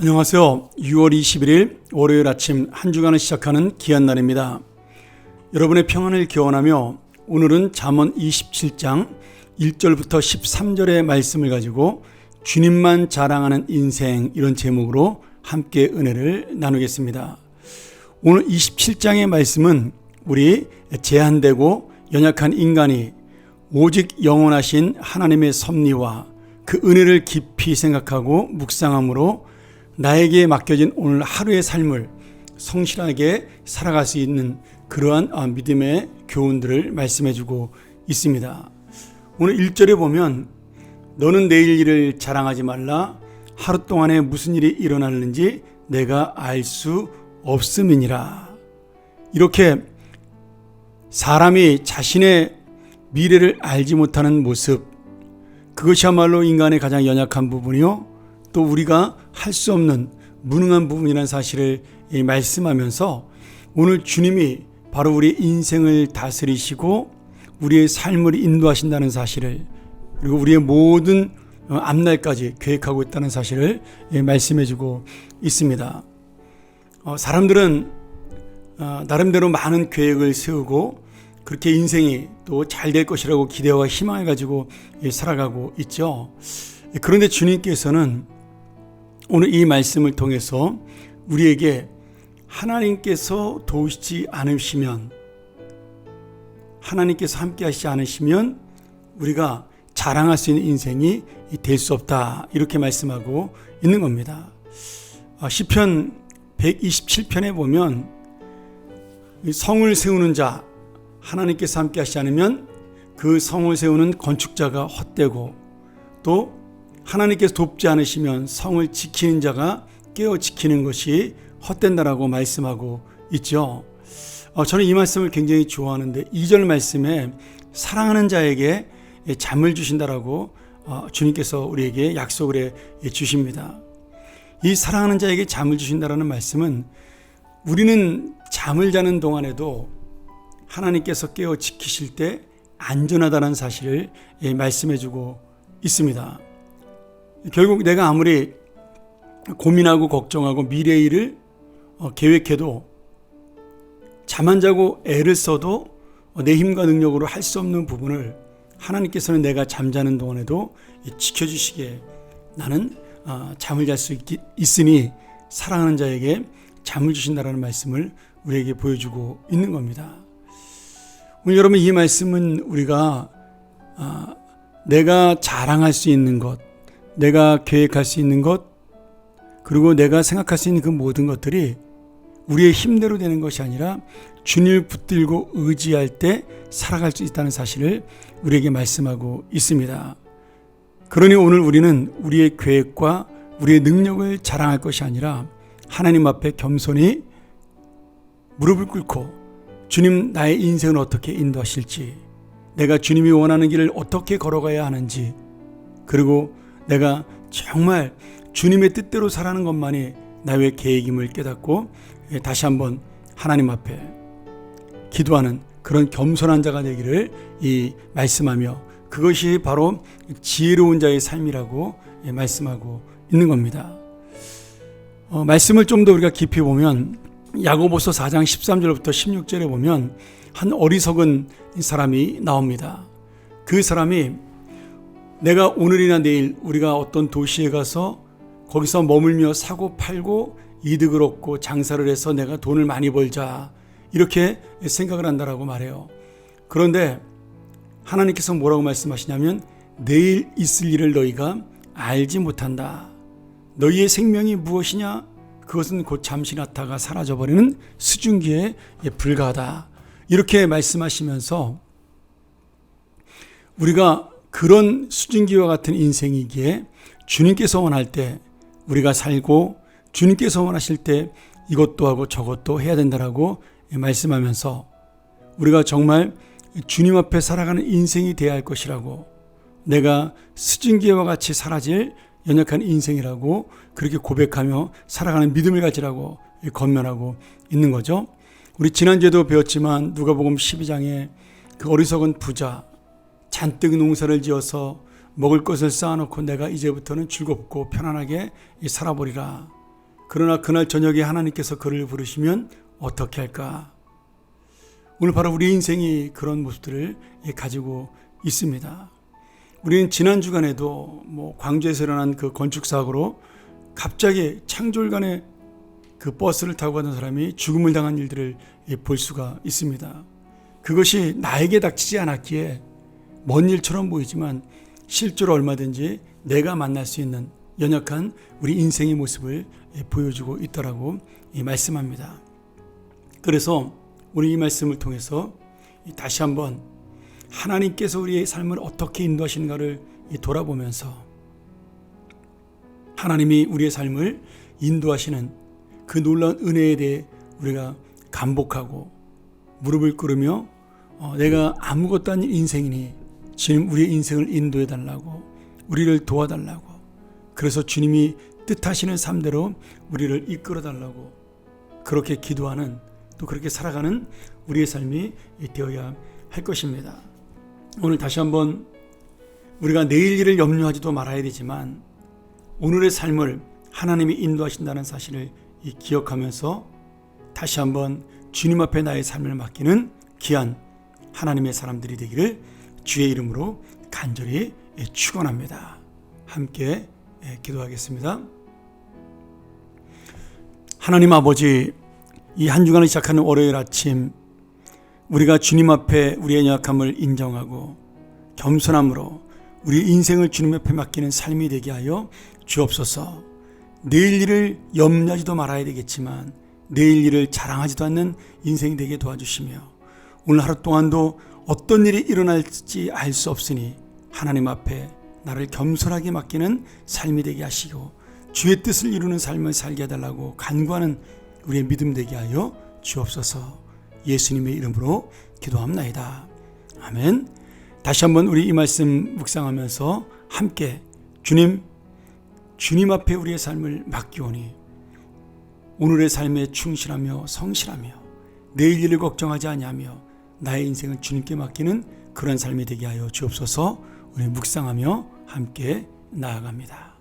안녕하세요. 6월 21일 월요일 아침 한 주간을 시작하는 귀한 날입니다. 여러분의 평안을 기원하며 오늘은 잠언 27장 1절부터 13절의 말씀을 가지고 주님만 자랑하는 인생, 이런 제목으로 함께 은혜를 나누겠습니다. 오늘 27장의 말씀은 우리 제한되고 연약한 인간이 오직 영원하신 하나님의 섭리와 그 은혜를 깊이 생각하고 묵상함으로 나에게 맡겨진 오늘 하루의 삶을 성실하게 살아갈 수 있는 그러한 믿음의 교훈들을 말씀해주고 있습니다. 오늘 1절에 보면 너는 내일 일을 자랑하지 말라. 하루 동안에 무슨 일이 일어났는지 내가 알 수 없음이니라. 이렇게 사람이 자신의 미래를 알지 못하는 모습, 그것이야말로 인간의 가장 연약한 부분이요, 또 우리가 할 수 없는 무능한 부분이라는 사실을 말씀하면서 오늘 주님이 바로 우리의 인생을 다스리시고 우리의 삶을 인도하신다는 사실을, 그리고 우리의 모든 앞날까지 계획하고 있다는 사실을 말씀해주고 있습니다. 사람들은 나름대로 많은 계획을 세우고 그렇게 인생이 또 잘 될 것이라고 기대와 희망을 가지고 살아가고 있죠. 그런데 주님께서는 오늘 이 말씀을 통해서 우리에게 하나님께서 도우시지 않으시면, 하나님께서 함께 하시지 않으시면 우리가 자랑할 수 있는 인생이 될 수 없다, 이렇게 말씀하고 있는 겁니다. 시편 127편에 보면 성을 세우는 자, 하나님께서 함께 하시지 않으면 그 성을 세우는 건축자가 헛되고, 또 하나님께서 돕지 않으시면 성을 지키는 자가 깨어 지키는 것이 헛된다라고 말씀하고 있죠. 저는 이 말씀을 굉장히 좋아하는데 2절 말씀에 사랑하는 자에게 잠을 주신다라고 주님께서 우리에게 약속을 해 주십니다. 이 사랑하는 자에게 잠을 주신다라는 말씀은 우리는 잠을 자는 동안에도 하나님께서 깨어 지키실 때 안전하다는 사실을 말씀해 주고 있습니다. 결국 내가 아무리 고민하고 걱정하고 미래의 일을 계획해도 잠 안 자고 애를 써도 내 힘과 능력으로 할 수 없는 부분을 하나님께서는 내가 잠자는 동안에도 지켜주시기에 나는 잠을 잘 수 있으니 사랑하는 자에게 잠을 주신다라는 말씀을 우리에게 보여주고 있는 겁니다. 오늘 여러분, 이 말씀은 우리가 내가 자랑할 수 있는 것, 내가 계획할 수 있는 것, 그리고 내가 생각할 수 있는 그 모든 것들이 우리의 힘대로 되는 것이 아니라 주님을 붙들고 의지할 때 살아갈 수 있다는 사실을 우리에게 말씀하고 있습니다. 그러니 오늘 우리는 우리의 계획과 우리의 능력을 자랑할 것이 아니라 하나님 앞에 겸손히 무릎을 꿇고 주님, 나의 인생을 어떻게 인도하실지, 내가 주님이 원하는 길을 어떻게 걸어가야 하는지, 그리고 내가 정말 주님의 뜻대로 살아가는 것만이 나의 계획임을 깨닫고 다시 한번 하나님 앞에 기도하는 그런 겸손한 자가 되기를 말씀하며, 그것이 바로 지혜로운 자의 삶이라고 말씀하고 있는 겁니다. 말씀을 좀 더 우리가 깊이 보면 야고보서 4장 13절부터 16절에 보면 한 어리석은 사람이 나옵니다. 그 사람이 내가 오늘이나 내일 우리가 어떤 도시에 가서 거기서 머물며 사고 팔고 이득을 얻고 장사를 해서 내가 돈을 많이 벌자, 이렇게 생각을 한다라고 말해요. 그런데 하나님께서 뭐라고 말씀하시냐면 내일 있을 일을 너희가 알지 못한다. 너희의 생명이 무엇이냐? 그것은 곧 잠시 나타가 사라져버리는 수증기에 불과하다, 이렇게 말씀하시면서 우리가 그런 수증기와 같은 인생이기에 주님께서 원할 때 우리가 살고 주님께서 원하실 때 이것도 하고 저것도 해야 된다라고 말씀하면서 우리가 정말 주님 앞에 살아가는 인생이 되어야 할 것이라고, 내가 수증기와 같이 사라질 연약한 인생이라고 그렇게 고백하며 살아가는 믿음을 가지라고 권면하고 있는 거죠. 우리 지난주에도 배웠지만 누가복음 12장에 그 어리석은 부자, 잔뜩 농사를 지어서 먹을 것을 쌓아놓고 내가 이제부터는 즐겁고 편안하게 살아보리라. 그러나 그날 저녁에 하나님께서 그를 부르시면 어떻게 할까? 오늘 바로 우리 인생이 그런 모습들을 가지고 있습니다. 우리는 지난 주간에도 광주에서 일어난 그 건축 사고로 갑자기 창졸간에 그 버스를 타고 가던 사람이 죽음을 당한 일들을 볼 수가 있습니다. 그것이 나에게 닥치지 않았기에 먼 일처럼 보이지만 실제로 얼마든지 내가 만날 수 있는 연약한 우리 인생의 모습을 보여주고 있더라고 말씀합니다. 그래서 우리 이 말씀을 통해서 다시 한번 하나님께서 우리의 삶을 어떻게 인도하시는가를 돌아보면서 하나님이 우리의 삶을 인도하시는 그 놀라운 은혜에 대해 우리가 감복하고 무릎을 꿇으며 내가 아무것도 아닌 인생이니 주님 우리의 인생을 인도해 달라고, 우리를 도와달라고, 그래서 주님이 뜻하시는 삶대로 우리를 이끌어 달라고 그렇게 기도하는, 또 그렇게 살아가는 우리의 삶이 되어야 할 것입니다. 오늘 다시 한번 우리가 내일 일을 염려하지도 말아야 되지만 오늘의 삶을 하나님이 인도하신다는 사실을 기억하면서 다시 한번 주님 앞에 나의 삶을 맡기는 귀한 하나님의 사람들이 되기를 주의 이름으로 간절히 축원합니다. 함께 기도하겠습니다. 하나님 아버지, 이 한 주간을 시작하는 월요일 아침 우리가 주님 앞에 우리의 연약함을 인정하고 겸손함으로 우리 인생을 주님 앞에 맡기는 삶이 되게 하여 주옵소서. 내일 일을 염려하지도 말아야 되겠지만 내일 일을 자랑하지도 않는 인생이 되게 도와주시며 오늘 하루 동안도 어떤 일이 일어날지 알 수 없으니 하나님 앞에 나를 겸손하게 맡기는 삶이 되게 하시고 주의 뜻을 이루는 삶을 살게 해달라고 간구하는 우리의 믿음 되게 하여 주옵소서. 예수님의 이름으로 기도합나이다. 아멘. 다시 한번 우리 이 말씀 묵상하면서 함께 주님 앞에 우리의 삶을 맡기오니 오늘의 삶에 충실하며 성실하며 내일 일을 걱정하지 아니하며 나의 인생을 주님께 맡기는 그런 삶이 되게 하여 주옵소서. 우리 묵상하며 함께 나아갑니다.